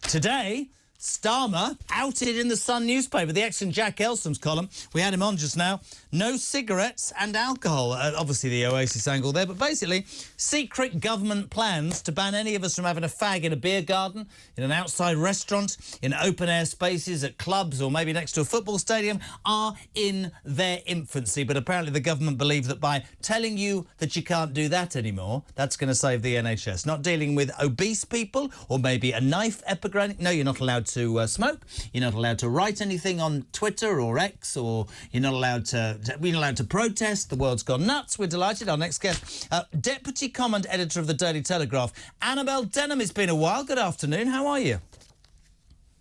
Today, Starmer outed in the Sun newspaper, the excellent Jack Elsom's column. We had him on just now. No cigarettes and alcohol. Obviously the Oasis angle there, but basically secret government plans to ban any of us from having a fag in a beer garden, in an outside restaurant, in open-air spaces, at clubs or maybe next to a football stadium are in their infancy. But apparently the government believe that by telling you that you can't do that anymore, that's going to save the NHS. Not dealing with obese people or maybe a knife epidemic. No, you're not allowed to smoke. You're not allowed to write anything on Twitter or X, or you're not allowed to protest. The world's gone nuts. We're delighted. Our next guest, Deputy Comment Editor of the Daily Telegraph, Annabel Denham. It's been a while. Good afternoon. How are you?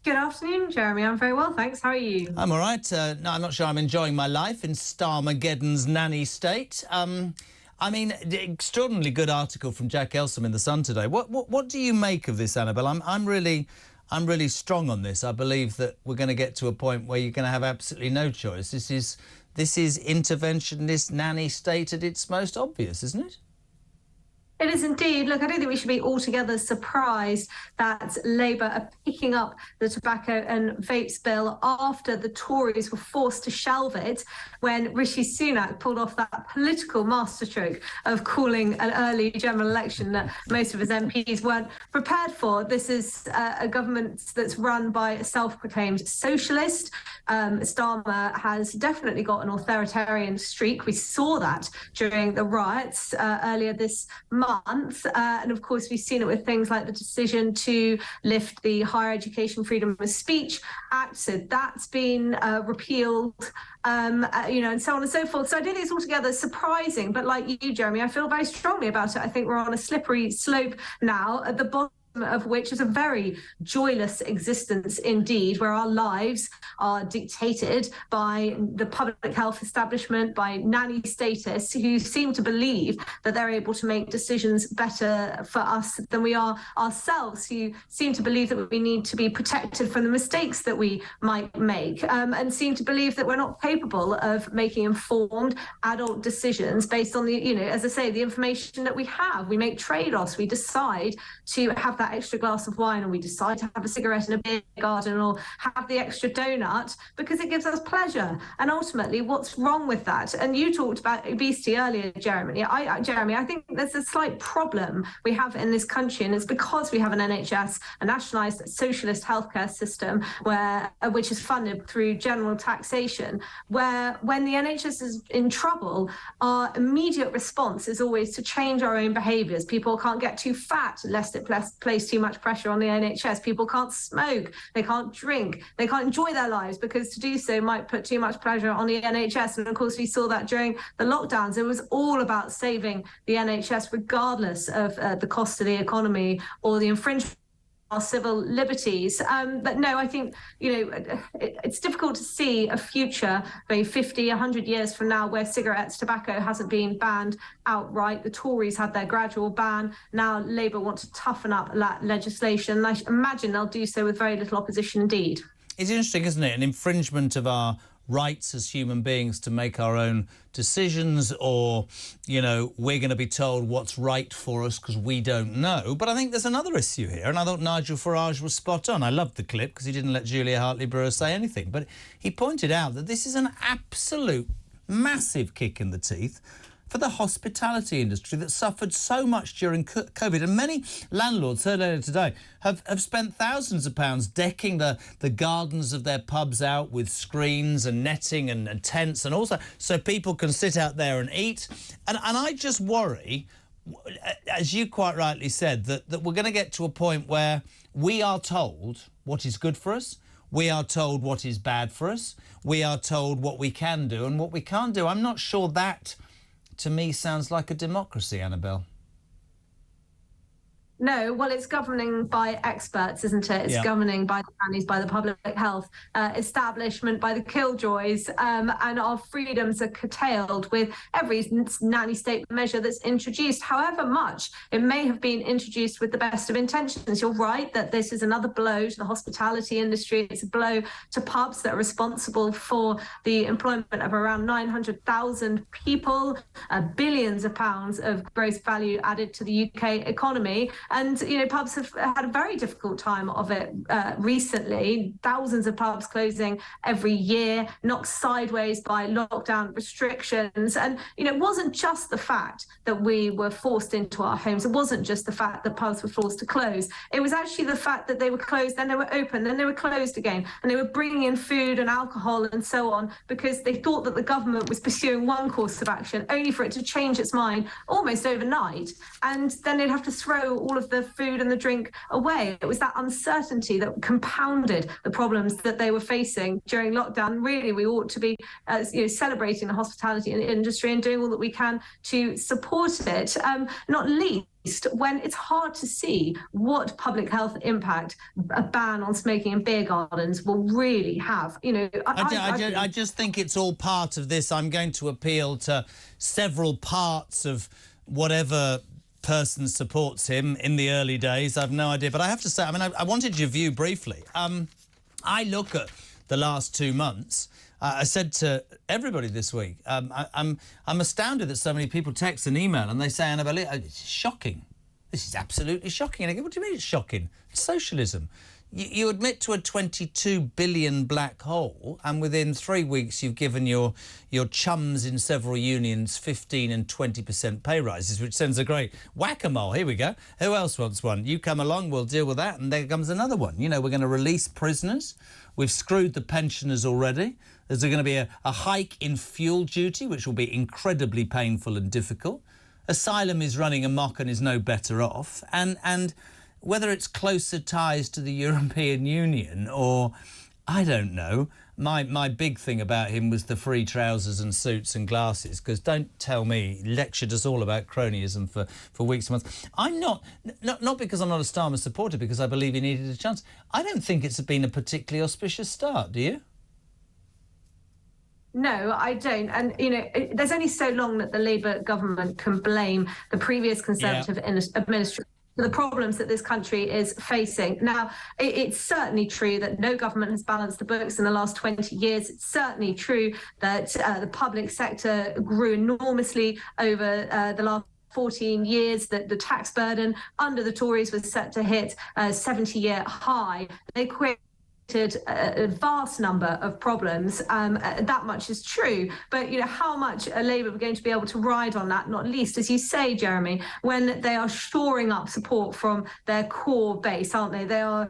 Good afternoon, Jeremy. I'm very well, thanks. How are you? I'm all right. No, I'm not sure I'm enjoying my life in Starmageddon's nanny state. I mean, the extraordinarily good article from Jack Elsom in the Sun today. What do you make of this, Annabel? I'm really strong on this. I believe that we're going to get to a point where you're going to have absolutely no choice. This is interventionist nanny state at its most obvious, isn't it? It is indeed. Look, I don't think we should be altogether surprised that Labour are picking up the tobacco and vapes bill after the Tories were forced to shelve it when Rishi Sunak pulled off that political masterstroke of calling an early general election that most of his MPs weren't prepared for. This is a government that's run by a self-proclaimed socialist. Starmer has definitely got an authoritarian streak. We saw that during the riots earlier this month. And of course, we've seen it with things like the decision to lift the Higher Education Freedom of Speech Act. So that's been repealed, and so on and so forth. So I don't think it's altogether surprising. But like you, Jeremy, I feel very strongly about it. I think we're on a slippery slope now at the bottom of which is a very joyless existence indeed, where our lives are dictated by the public health establishment, by nanny statists who seem to believe that they're able to make decisions better for us than we are ourselves, who seem to believe that we need to be protected from the mistakes that we might make, and seem to believe that we're not capable of making informed adult decisions based on the, as I say, the information that we have. We make trade-offs. We decide to have that extra glass of wine, or we decide to have a cigarette in a beer garden, or have the extra donut because it gives us pleasure. And ultimately, what's wrong with that? And you talked about obesity earlier, Jeremy. I think there's a slight problem we have in this country, and it's because we have an NHS, a nationalised socialist healthcare system, which is funded through general taxation, where when the NHS is in trouble, our immediate response is always to change our own behaviours. People can't get too fat lest it place too much pressure on the NHS. People can't smoke, they can't drink, they can't enjoy their lives because to do so might put too much pressure on the NHS. And of course, we saw that during the lockdowns. It was all about saving the NHS, regardless of the cost of the economy or the infringement our civil liberties. But no, I think, it's difficult to see a future, maybe 50, 100 years from now, where tobacco hasn't been banned outright. The Tories had their gradual ban. Now Labour want to toughen up that legislation. And I imagine they'll do so with very little opposition indeed. It's interesting, isn't it? An infringement of our rights as human beings to make our own decisions, or, we're going to be told what's right for us because we don't know. But I think there's another issue here, and I thought Nigel Farage was spot on. I loved the clip because he didn't let Julia Hartley-Brewer say anything. But he pointed out that this is an absolute massive kick in the teeth for the hospitality industry that suffered so much during COVID. And many landlords, heard earlier today, have spent thousands of pounds decking the gardens of their pubs out with screens and netting and tents, and also so people can sit out there and eat. And I just worry, as you quite rightly said, that we're going to get to a point where we are told what is good for us, we are told what is bad for us, we are told what we can do and what we can't do. I'm not sure that, to me, sounds like a democracy, Annabel. No, well, it's governing by experts, isn't it? It's governing by the nannies, by the public health establishment, by the killjoys, and our freedoms are curtailed with every nanny state measure that's introduced, however much it may have been introduced with the best of intentions. You're right that this is another blow to the hospitality industry. It's a blow to pubs that are responsible for the employment of around 900,000 people, billions of pounds of gross value added to the UK economy. And, pubs have had a very difficult time of it recently. Thousands of pubs closing every year, knocked sideways by lockdown restrictions. And, it wasn't just the fact that we were forced into our homes. It wasn't just the fact that pubs were forced to close. It was actually the fact that they were closed, then they were open, then they were closed again. And they were bringing in food and alcohol and so on because they thought that the government was pursuing one course of action, only for it to change its mind almost overnight. And then they'd have to throw all of the food and the drink away. It was that uncertainty that compounded the problems that they were facing during lockdown. Really, we ought to be celebrating the hospitality industry and doing all that we can to support it, not least when it's hard to see what public health impact a ban on smoking in beer gardens will really have. I just think it's all part of this. I'm going to appeal to several parts of whatever person supports him in the early days. I've no idea. But I have to say, I wanted your view briefly. I look at the last 2 months. I said to everybody this week, I'm astounded that so many people text and email and they say, Annabel, it's shocking. This is absolutely shocking. And I go, what do you mean it's shocking? It's socialism. You admit to a 22 billion black hole, and within 3 weeks you've given your chums in several unions 15 and 20% pay rises, which sends a great whack-a-mole. Here we go. Who else wants one? You come along, we'll deal with that, and there comes another one. We're going to release prisoners. We've screwed the pensioners already. There's going to be a hike in fuel duty, which will be incredibly painful and difficult. Asylum is running amok and is no better off. And whether it's closer ties to the European Union or, I don't know, my big thing about him was the free trousers and suits and glasses, because don't tell me, he lectured us all about cronyism for weeks and months. I'm not because I'm not a Starmer supporter, because I believe he needed a chance. I don't think it's been a particularly auspicious start, do you? No, I don't. And, there's only so long that the Labour government can blame the previous Conservative administration for the problems that this country is facing. Now, it's certainly true that no government has balanced the books in the last 20 years. It's certainly true that the public sector grew enormously over the last 14 years, that the tax burden under the Tories was set to hit a 70-year high. They created a vast number of problems. That much is true. But, how much are Labour going to be able to ride on that, not least, as you say, Jeremy, when they are shoring up support from their core base, aren't they? They are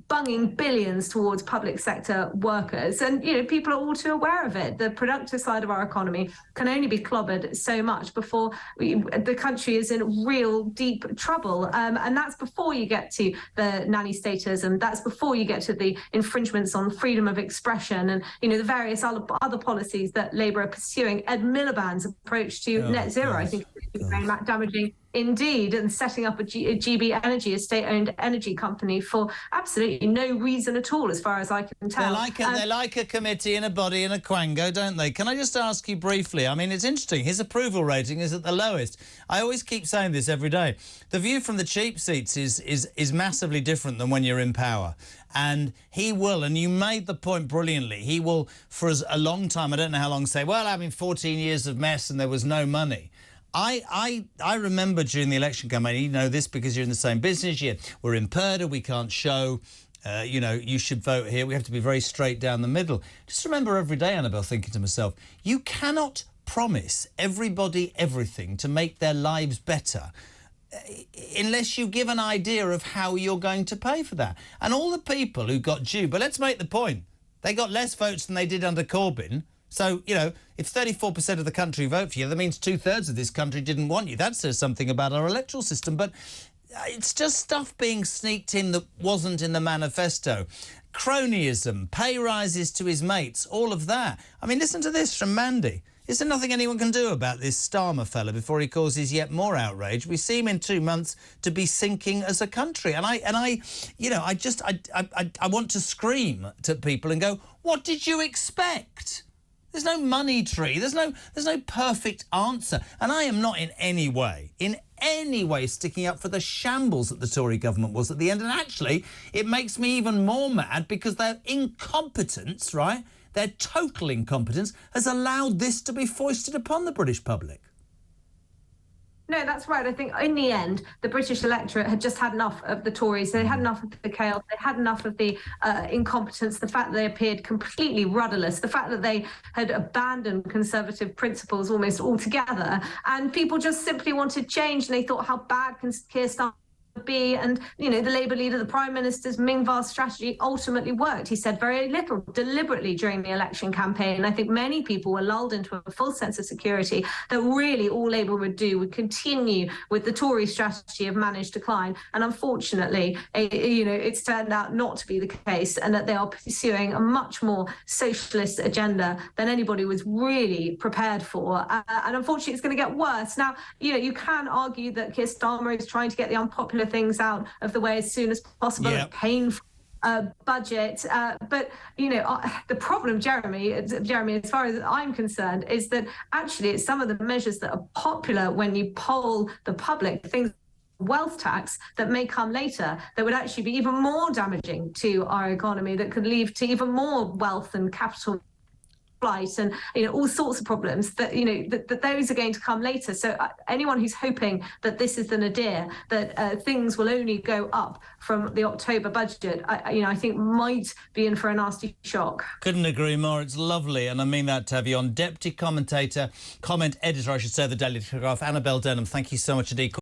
bunging billions towards public sector workers. And, people are all too aware of it. The productive side of our economy can only be clobbered so much before the country is in real deep trouble. And that's before you get to the nanny status, and that's before you get to the infringements on freedom of expression and, the various other policies that Labour are pursuing. Ed Miliband's approach to net zero, I think, is very damaging indeed, and setting up a GB Energy, a state-owned energy company, for absolutely no reason at all, as far as I can tell. They like a committee and a body and a quango, don't they? Can I just ask you briefly? It's interesting. His approval rating is at the lowest. I always keep saying this every day. The view from the cheap seats is massively different than when you're in power. And he will, and you made the point brilliantly, he will, for a long time, I don't know how long, say, well, 14 years of mess and there was no money. I remember during the election campaign, you know this because you're in the same business, we're in Purdah, we can't show, you should vote here, we have to be very straight down the middle. Just remember every day, Annabel, thinking to myself, you cannot promise everybody everything to make their lives better unless you give an idea of how you're going to pay for that. And all the people who got due, but let's make the point, they got less votes than they did under Corbyn. So, if 34% of the country vote for you, that means 2/3 of this country didn't want you. That says something about our electoral system. But it's just stuff being sneaked in that wasn't in the manifesto. Cronyism, pay rises to his mates, all of that. Listen to this from Mandy. Is there nothing anyone can do about this Starmer fella before he causes yet more outrage? We seem in 2 months to be sinking as a country. And I want to scream to people and go, what did you expect? There's no money tree. There's no perfect answer. And I am not in any way sticking up for the shambles that the Tory government was at the end. And actually, it makes me even more mad because their incompetence, right, their total incompetence has allowed this to be foisted upon the British public. No, that's right. I think in the end, the British electorate had just had enough of the Tories. They had enough of the chaos. They had enough of the incompetence, the fact that they appeared completely rudderless, the fact that they had abandoned conservative principles almost altogether. And people just simply wanted change. And they thought, how bad can Keir Starmer be? And, you know, the Labour leader, the Prime Minister's Ming-Vast strategy ultimately worked. He said very little deliberately during the election campaign. And I think many people were lulled into a false sense of security that really all Labour would do would continue with the Tory strategy of managed decline. And unfortunately, you know, it's turned out not to be the case, and that they are pursuing a much more socialist agenda than anybody was really prepared for. And unfortunately, it's going to get worse. Now, you know, you can argue that Keir Starmer is trying to get the unpopular things out of the way as soon as possible. Yep. Painful budget, but you know, the problem, Jeremy, as far as I'm concerned, is that actually it's some of the measures that are popular when you poll the public, things wealth tax, that may come later, that would actually be even more damaging to our economy, that could lead to even more wealth and capital flight and, you know, all sorts of problems that, you know, that those are going to come later. So anyone who's hoping that this is the nadir, that things will only go up from the October budget, I think might be in for a nasty shock. Couldn't agree more. It's lovely, and I mean that to have you on. Deputy commentator, comment editor, I should say, the Daily Telegraph, Annabel Denham, thank you so much indeed.